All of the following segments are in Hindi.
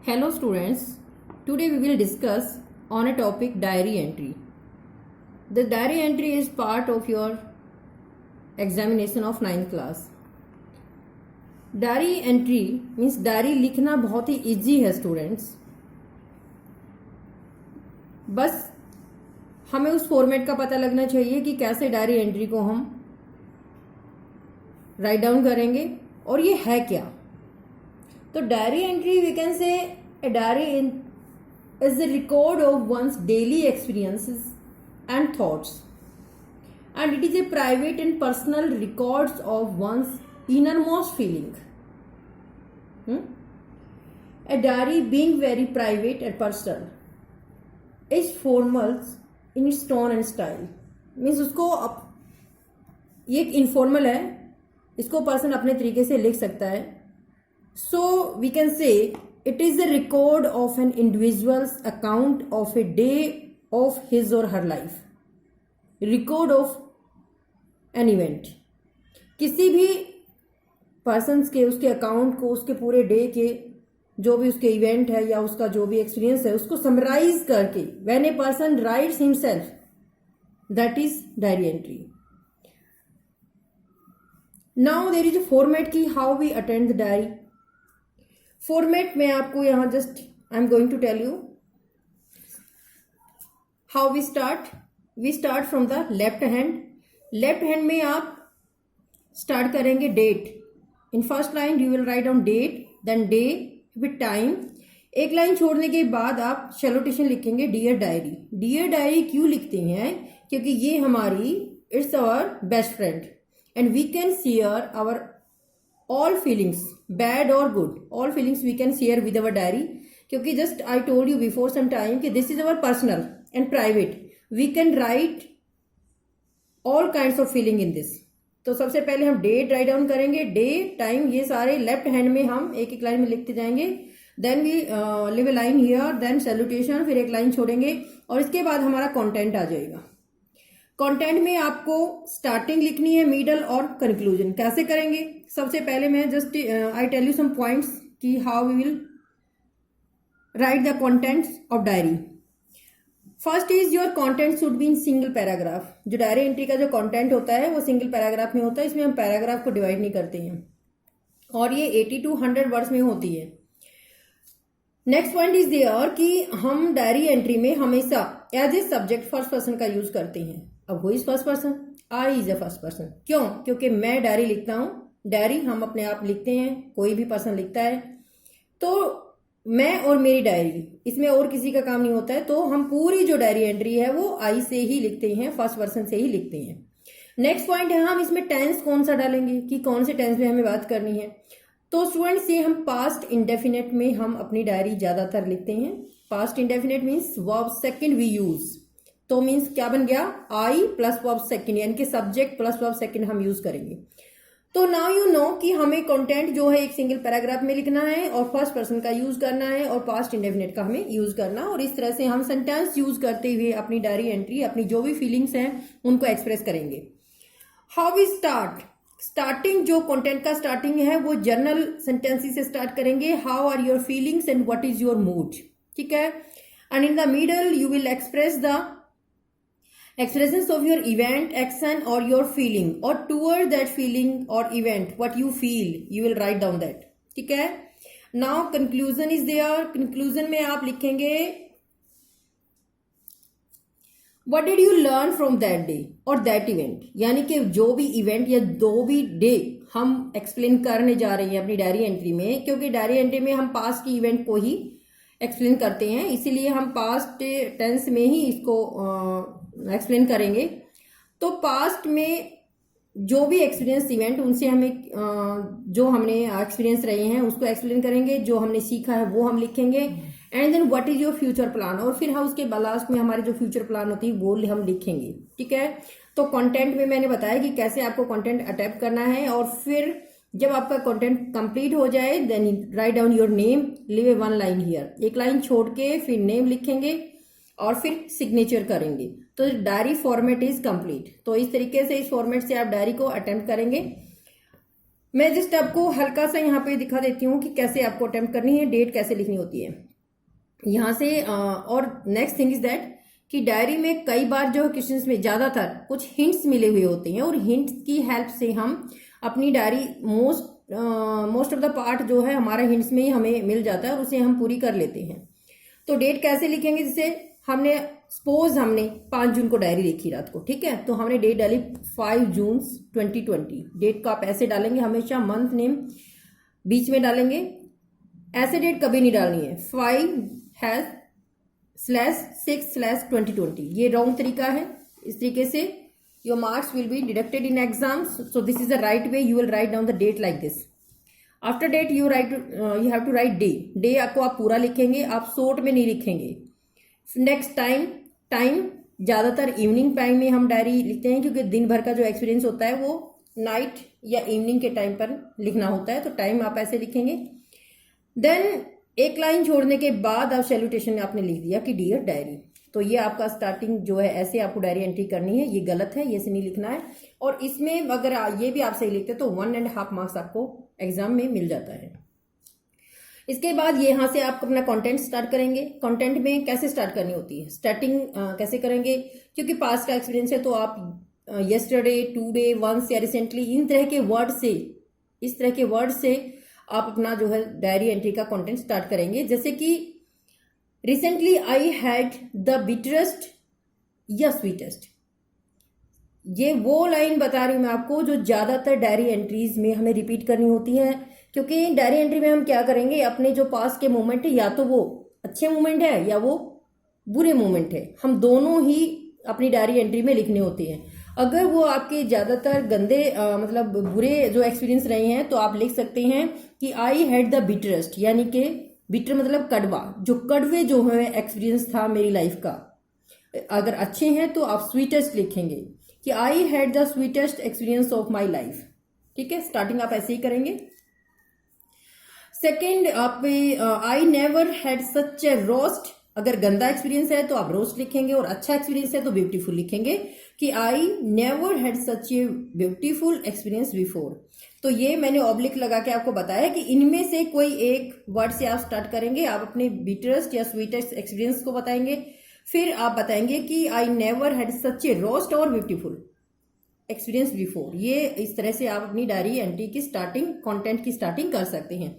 Hello students, today we will discuss on a topic diary entry. The diary entry is part of your examination of 9th class. Diary entry means diary लिखना बहुत ही easy है students. बस हमें उस फॉर्मेट का पता लगना चाहिए कि कैसे डायरी एंट्री को हम राइट डाउन करेंगे और ये है क्या. तो diary entry we can say a diary is a record of one's daily experiences and thoughts, and it is a private and personal records of one's innermost feeling. A diary being very private and personal is formal in its tone and style. Means उसको ये एक इनफॉर्मल है, इसको पर्सन अपने तरीके से लिख सकता है. So we can say it is a record of an individual's account of a day of his or her life. Record of an event. किसी भी पर्सन्स के उसके अकाउंट को, उसके पूरे डे के जो भी उसके इवेंट है या उसका जो भी एक्सपीरियंस है उसको समराइज करके when a person writes himself, that is diary entry. Now there is a format की how we attend the diary. Format में आपको यहां just I am going to tell you how we start. We start from the left hand. Left hand में आप स्टार्ट करेंगे date. In first line you will write down date, then day with time. एक लाइन छोड़ने के बाद आप सैल्यूटेशन लिखेंगे डियर डायरी. डियर डायरी क्यों लिखते हैं? क्योंकि ये हमारी it's our best friend and we can share our all feelings, bad or good, all feelings we can share with our diary. क्योंकि just I told you before some time कि this is our personal and private. We can write all kinds of feeling in this. तो सबसे पहले हम डेट राइट डाउन करेंगे, डे टाइम ये सारे लेफ्ट हैंड में हम एक एक लाइन में लिखते जाएंगे. Then we leave a line here, then salutation, फिर एक लाइन छोड़ेंगे और इसके बाद हमारा कंटेंट आ जाएगा. कंटेंट में आपको स्टार्टिंग लिखनी है, मिडल और कंक्लूजन. कैसे करेंगे? सबसे पहले मैं just I tell you some points कि how we will write the contents of diary. First is your content should be in single paragraph. जो डायरी एंट्री का जो कंटेंट होता है वो सिंगल पैराग्राफ में होता है. इसमें हम पैराग्राफ को डिवाइड नहीं करते हैं और ये 80 to 100 वर्ड्स में होती है. नेक्स्ट पॉइंट इज देयर कि हम डायरी एंट्री में हमेशा as a subject first person का यूज करते हैं. अब who is first person? I is a first person. क्यों? क्योंकि मैं डायरी लिखता हूं. डायरी हम अपने आप लिखते हैं, कोई भी पर्सन लिखता है. तो मैं और मेरी डायरी, इसमें और किसी का काम नहीं होता है. तो हम पूरी जो डायरी एंट्री है वो आई से ही लिखते हैं, फर्स्ट पर्सन से ही लिखते हैं. नेक्स्ट पॉइंट है हम इसमें टेंस कौन सा डालेंगे कि कौन से टेंस में हमें बात करनी है. तो स्टूडेंट्स ये हम पास्ट इंडेफिनेट में हम अपनी डायरी ज्यादातर लिखते हैं. Past indefinite means verb second we use. तो मीन्स क्या बन गया? आई प्लस वर्ब सेकंड, यानी कि सब्जेक्ट प्लस वर्ब सेकंड हम यूज करेंगे. तो नाउ यू नो कि हमें कंटेंट जो है एक सिंगल पैराग्राफ में लिखना है और फर्स्ट पर्सन का यूज करना है और पास्ट इंडेफिनेट का हमें यूज करना. और इस तरह से हम सेंटेंस यूज करते हुए अपनी डायरी एंट्री, अपनी जो भी फीलिंग्स हैं उनको एक्सप्रेस करेंगे. How we start. स्टार्टिंग जो कंटेंट का स्टार्टिंग है वो जर्नल सेंटेंसेस से स्टार्ट करेंगे. How are your feelings and what is your mood. ठीक है. And in the middle you will express the expressions of your event, action or your feeling, or toward that feeling or event what you feel, you will write down that. ठीक है. now conclusion is there. conclusion में आप लिखेंगे what did you learn from that day or that event. यानी कि जो भी इवेंट या जो भी डे हम एक्सप्लेन करने जा रहे हैं अपनी डायरी एंट्री में, क्योंकि डायरी एंट्री में हम पास्ट की इवेंट को ही एक्सप्लेन करते हैं, इसीलिए हम पास्ट टेंस में ही इसको एक्सप्लेन करेंगे. तो पास्ट में जो भी एक्सपीरियंस इवेंट उनसे हमें जो हमने एक्सपीरियंस रहे हैं उसको एक्सप्लेन करेंगे. जो हमने सीखा है वो हम लिखेंगे. And then what is your future plan. और फिर हम उसके लास्ट में हमारे जो फ्यूचर प्लान होती है वो हम लिखेंगे. ठीक है. तो कंटेंट में मैंने बताया कि कैसे आपको कंटेंट अटैप करना है. और फिर जब आपका कंटेंट कंप्लीट हो जाए then write down your name, leave a one line here. एक लाइन छोड़ के फिर नेम लिखेंगे और फिर सिग्नेचर करेंगे. तो डायरी फॉर्मेट इज कंप्लीट. तो इस तरीके से इस फॉर्मेट से आप डायरी को अटेम्प्ट करेंगे. मैं जस्ट आपको हल्का सा यहाँ पे दिखा देती हूँ कि कैसे आपको अटेम्प्ट करनी है, डेट कैसे लिखनी होती है यहाँ से। और नेक्स्ट थिंग इज दैट कि डायरी में कई बार जो क्वेश्चंस में ज़्यादातर कुछ हिंट्स मिले हुए होते हैं और हिंट्स की हेल्प से हम अपनी diary most of the part जो है हमारा हिंट्स में ही हमें मिल जाता है और उसे हम पूरी कर लेते हैं। तो डेट कैसे लिखेंगे, जैसे हमने सपोज हमने 5 जून को डायरी लिखी रात को, ठीक है, तो हमने डेट डाली 5 जून 2020। डेट को आप ऐसे डालेंगे, हमेशा मंथ नेम बीच में डालेंगे, ऐसे डेट कभी नहीं डालनी है 5/6/2020, ये रॉन्ग तरीका है। इस तरीके से your marks will be deducted in exams. So this is the right way, you will write down the date like this. After date you have to write day. Day आपको आप पूरा लिखेंगे, आप शॉर्ट में नहीं लिखेंगे। नेक्स्ट टाइम ज़्यादातर इवनिंग टाइम में हम डायरी लिखते हैं क्योंकि दिन भर का जो एक्सपीरियंस होता है वो नाइट या इवनिंग के टाइम पर लिखना होता है, तो टाइम आप ऐसे लिखेंगे। देन एक लाइन छोड़ने के बाद आप सैल्यूटेशन में आपने लिख दिया कि डियर डायरी, तो ये आपका स्टार्टिंग जो है, ऐसे आपको डायरी एंट्री करनी है। ये गलत है, ये से नहीं लिखना है। और इसमें अगर ये भी आप सही लिखते तो 1.5 मार्क्स आपको एग्जाम में मिल जाता है। इसके बाद ये यहाँ से आप अपना कंटेंट स्टार्ट करेंगे। कंटेंट में कैसे स्टार्ट करनी होती है, स्टार्टिंग कैसे करेंगे, क्योंकि पास्ट का एक्सपीरियंस है तो आप यस्टरडे, टुडे, वंस या रिसेंटली इस तरह के वर्ड से आप अपना जो है डायरी एंट्री का कंटेंट स्टार्ट करेंगे। जैसे कि रिसेंटली आई हैड द बिटरेस्ट या स्वीटेस्ट, ये वो लाइन बता रही हूं मैं आपको जो ज्यादातर डायरी एंट्रीज में हमें रिपीट करनी होती है। क्योंकि डायरी एंट्री में हम क्या करेंगे, अपने जो पास के मोमेंट है, या तो वो अच्छे मोमेंट है या वो बुरे मोमेंट है, हम दोनों ही अपनी डायरी एंट्री में लिखने होते हैं। अगर वो आपके ज्यादातर गंदे मतलब बुरे जो एक्सपीरियंस रहे हैं तो आप लिख सकते हैं कि आई हैड द बिटरेस्ट, यानी कि बिटर मतलब कड़वा, जो कड़वे जो है एक्सपीरियंस था मेरी लाइफ का। अगर अच्छे हैं तो आप स्वीटेस्ट लिखेंगे कि I had the sweetest experience of my life. ठीक है, स्टार्टिंग आप ऐसे ही करेंगे। सेकेंड आप I never had such A roast, अगर गंदा एक्सपीरियंस है तो आप रोस्ट लिखेंगे और अच्छा एक्सपीरियंस है तो ब्यूटीफुल लिखेंगे कि I never had such a beautiful experience before. तो ये मैंने ऑब्लिक लगा के आपको बताया कि इनमें से कोई एक वर्ड से आप स्टार्ट करेंगे। आप अपने बिटरेस्ट या स्वीटेस्ट एक्सपीरियंस को बताएंगे, फिर आप बताएंगे कि I never had such A roast और ब्यूटीफुल एक्सपीरियंस बिफोर। ये इस तरह से आप अपनी डायरी एंट्री की स्टार्टिंग, कंटेंट की स्टार्टिंग कर सकते हैं।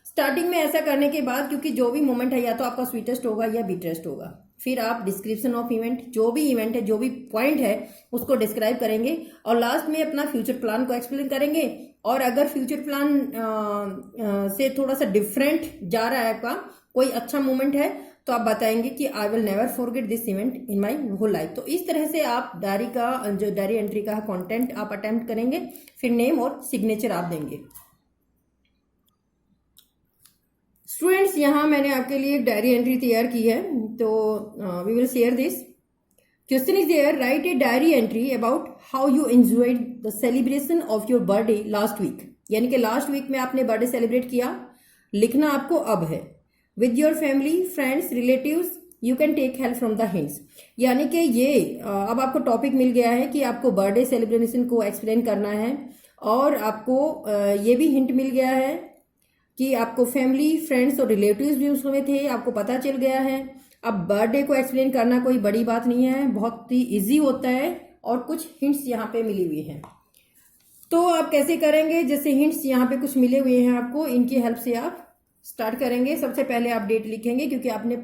स्टार्टिंग में ऐसा करने के बाद, क्योंकि जो भी मोमेंट है या तो आपका स्वीटेस्ट होगा या बिटरेस्ट होगा, फिर आप डिस्क्रिप्शन ऑफ इवेंट, जो भी इवेंट है, जो भी पॉइंट है उसको डिस्क्राइब करेंगे और लास्ट में अपना फ्यूचर प्लान को एक्सप्लेन करेंगे। और अगर फ्यूचर प्लान से थोड़ा सा डिफरेंट जा रहा है आपका, कोई अच्छा मोमेंट है, तो आप बताएंगे कि I will never forget this event in my whole life. तो इस तरह से आप डायरी का जो डायरी एंट्री का कंटेंट आप अटेम्प्ट करेंगे, फिर नेम और सिग्नेचर आप देंगे। स्टूडेंट्स, यहाँ मैंने आपके लिए एक डायरी एंट्री तैयार की है, तो we will share this. Question is there, write a diary entry about how you enjoyed the celebration of your birthday last week. यानी कि लास्ट वीक में आपने बर्थडे सेलिब्रेट किया, लिखना आपको अब है। With your family, friends, relatives, you can take help from the hints. यानी कि ये अब आपको टॉपिक मिल गया है कि आपको बर्थडे सेलिब्रेशन को एक्सप्लेन करना है, और आपको ये भी हिंट मिल गया है कि आपको फैमिली, फ्रेंड्स और रिलेटिव्स भी उसमें थे, आपको पता चल गया है। अब बर्थडे को एक्सप्लेन करना कोई बड़ी बात नहीं है, बहुत ही इजी होता है, और कुछ हिंट्स यहाँ पे मिली हुई हैं। तो आप कैसे करेंगे, जैसे हिंट्स यहाँ पे कुछ मिले हुए हैं आपको, इनकी हेल्प से आप स्टार्ट करेंगे। सबसे पहले आप डेट लिखेंगे, क्योंकि आपने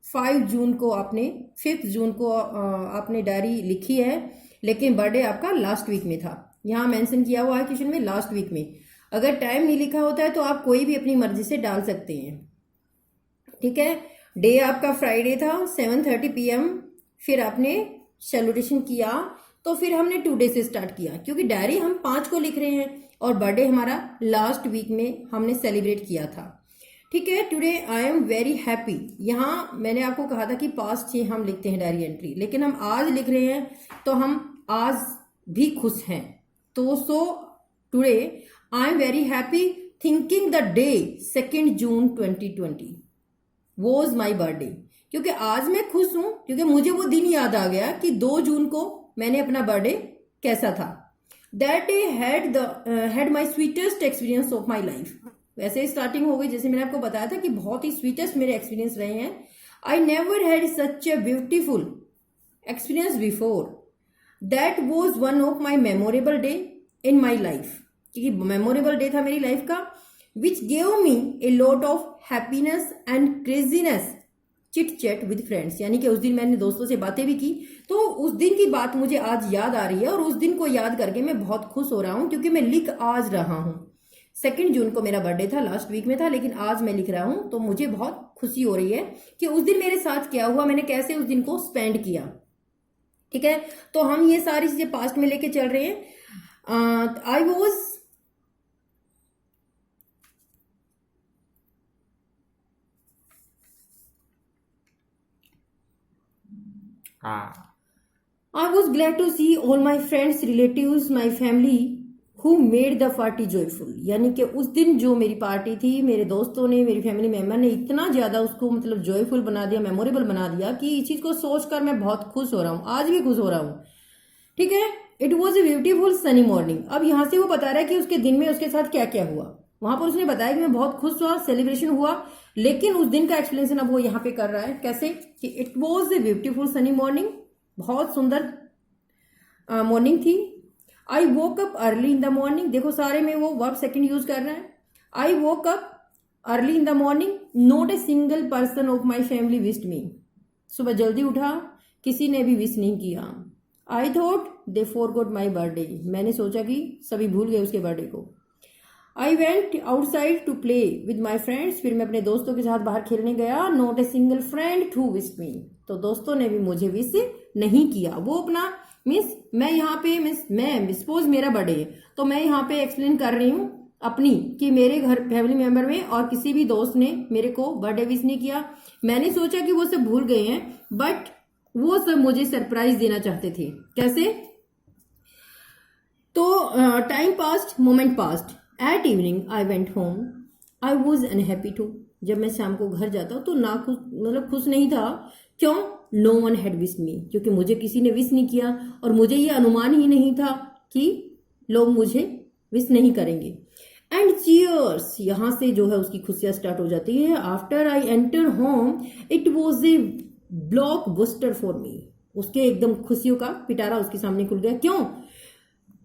5 जून को, आपने 5 जून को आपने डायरी लिखी है, लेकिन बर्थडे आपका लास्ट वीक में था। यहाँ मेंशन किया हुआ है क्वेश्चन में लास्ट वीक में। अगर टाइम नहीं लिखा होता है तो आप कोई भी अपनी मर्जी से डाल सकते हैं। ठीक है, डे आपका फ्राइडे था, 7:30 PM, फिर आपने सैल्यूटेशन किया, तो फिर हमने टुडे से स्टार्ट किया, क्योंकि डायरी हम 5 को लिख रहे हैं और बर्थडे हमारा लास्ट वीक में हमने सेलिब्रेट किया था। ठीक है, today I am very happy. यहाँ मैंने आपको कहा था कि पास्ट से हम लिखते हैं डायरी एंट्री, लेकिन हम आज लिख रहे हैं तो हम आज भी खुश हैं। तो so today I am very happy thinking the day 2 June 2020 was my birthday. क्योंकि आज मैं खुश हूं, क्योंकि मुझे वो दिन याद आ गया कि 2 जून को मैंने अपना बर्थडे कैसा था। That day had my sweetest experience of my life. वैसे स्टार्टिंग हो गई, जैसे मैंने आपको बताया था कि बहुत ही स्वीटेस्ट मेरे एक्सपीरियंस रहे हैं। I never had such a beautiful experience before, that was one of my memorable day in my life, क्योंकि मेमोरेबल डे था मेरी लाइफ का, which gave me a lot of happiness and craziness chit chat with friends. यानी कि उस दिन मैंने दोस्तों से बातें भी की, तो उस दिन की बात मुझे आज याद आ रही है और उस दिन को याद करके मैं बहुत खुश हो रहा हूं, क्योंकि मैं लिख आज रहा हूं। 2 जून को मेरा बर्थडे था, लास्ट वीक में था, लेकिन आज मैं लिख रहा हूं, तो मुझे बहुत खुशी हो रही है कि उस दिन मेरे साथ क्या हुआ, मैंने कैसे उस दिन को स्पेंड किया। ठीक है, तो हम ये सारी चीजें पास्ट में लेके चल रहे हैं। I was I was glad to see all my friends, relatives, my family who made the party joyful। यानी कि उस दिन जो मेरी पार्टी थी, मेरे दोस्तों ने, मेरी फैमिली मेंबर ने इतना ज्यादा उसको मतलब जॉयफुल बना दिया, मेमोरेबल बना दिया कि इस चीज को सोचकर मैं बहुत खुश हो रहा हूँ, आज भी खुश हो रहा हूँ। ठीक है, it was a beautiful sunny morning. अब यहाँ से वो बता रहा है कि उसके दिन में उसके साथ क्या क्या हुआ। वहां पर उसने बताया कि मैं बहुत खुश हुआ, सेलिब्रेशन हुआ, लेकिन उस दिन का एक्सप्लेनेशन अब वो यहाँ पे कर रहा है। कैसे कि it was a beautiful sunny morning, बहुत सुंदर मॉर्निंग थी। I woke up early in the morning, देखो सारे में वो वर्ब सेकंड यूज कर रहा है। I woke up early in the morning, not a single person of my family wished me. सुबह जल्दी उठा, किसी ने भी विश नहीं किया। I thought they forgot my birthday, मैंने सोचा कि सभी भूल गए उसके बर्थडे को। I went outside to play with my friends, फिर मैं अपने दोस्तों के साथ बाहर खेलने गया। Not a single friend to wish me, तो दोस्तों ने भी मुझे विश नहीं किया। वो अपना मैं यहाँ पे मैं सपोज मेरा बर्थडे है, तो मैं यहाँ पे एक्सप्लेन कर रही हूँ अपनी कि मेरे घर फैमिली मेंबर में और किसी भी दोस्त ने मेरे को बर्थडे विश नहीं किया। मैंने सोचा कि वो सब भूल गए हैं, बट वो सब मुझे सरप्राइज देना चाहते थे। कैसे? तो time passed, moment passed. At evening I went home, I was unhappy too. जब मैं शाम को घर जाता तो ना खुश, मतलब खुश नहीं था। क्यों? No one had wish me, क्योंकि मुझे किसी ने विश नहीं किया और मुझे ये अनुमान ही नहीं था कि लोग मुझे विश नहीं करेंगे। एंड चीयर्स, यहां से जो है उसकी खुशियां स्टार्ट हो जाती है। After I enter home it was A block buster for me, उसके एकदम खुशियों का पिटारा उसके सामने खुल गया। क्यों?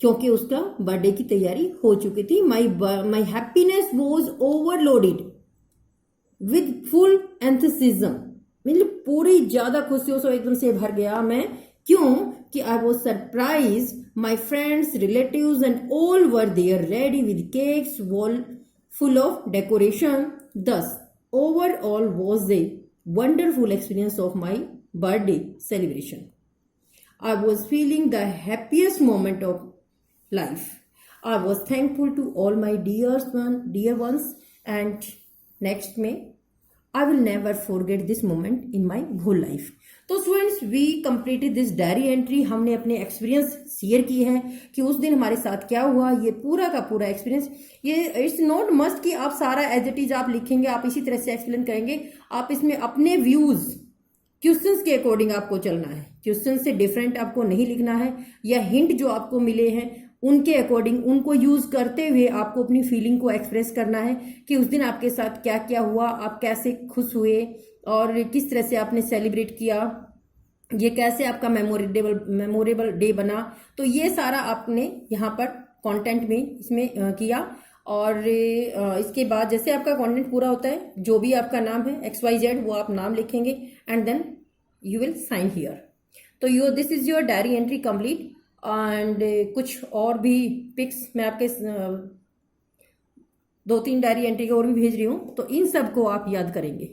क्योंकि उसका बर्थडे की तैयारी हो चुकी थी। My happiness was overloaded with full enthusiasm, मतलब पूरी ज्यादा खुशियों से एकदम से भर गया मैं। क्यों? कि I was surprise, my friends, relatives and all were there ready with cakes, wall full of decoration. This overall was a wonderful experience of my birthday celebration. I was feeling the happiest moment of life. I was thankful to all my dear ones, and next May I will never forget this moment in my whole life. तो students, we completed this diary entry. हमने अपने एक्सपीरियंस शेयर किए हैं कि उस दिन हमारे साथ क्या हुआ। ये पूरा का पूरा एक्सपीरियंस, ये इट्स नॉट मस्ट कि आप सारा एज इट इज आप लिखेंगे, आप इसी तरह से एक्सप्लेन करेंगे। आप इसमें अपने व्यूज, क्वेश्चंस के अकॉर्डिंग आपको चलना है। क्वेश्चन से डिफरेंट आपको नहीं लिखना है, या हिंट जो आपको मिले हैं उनके अकॉर्डिंग उनको यूज करते हुए आपको अपनी फीलिंग को एक्सप्रेस करना है कि उस दिन आपके साथ क्या क्या हुआ, आप कैसे खुश हुए और किस तरह से आपने सेलिब्रेट किया, ये कैसे आपका मेमोरेबल डे बना। तो ये सारा आपने यहाँ पर कंटेंट में इसमें किया। और इसके बाद जैसे आपका कंटेंट पूरा होता है, जो भी आपका नाम है XYZ, वो आप नाम लिखेंगे and then you will sign here. तो this is your diary entry complete. And कुछ और भी पिक्स मैं आपके 2-3 डायरी एंट्री के और भी भेज रही हूँ, तो इन सब को आप याद करेंगे।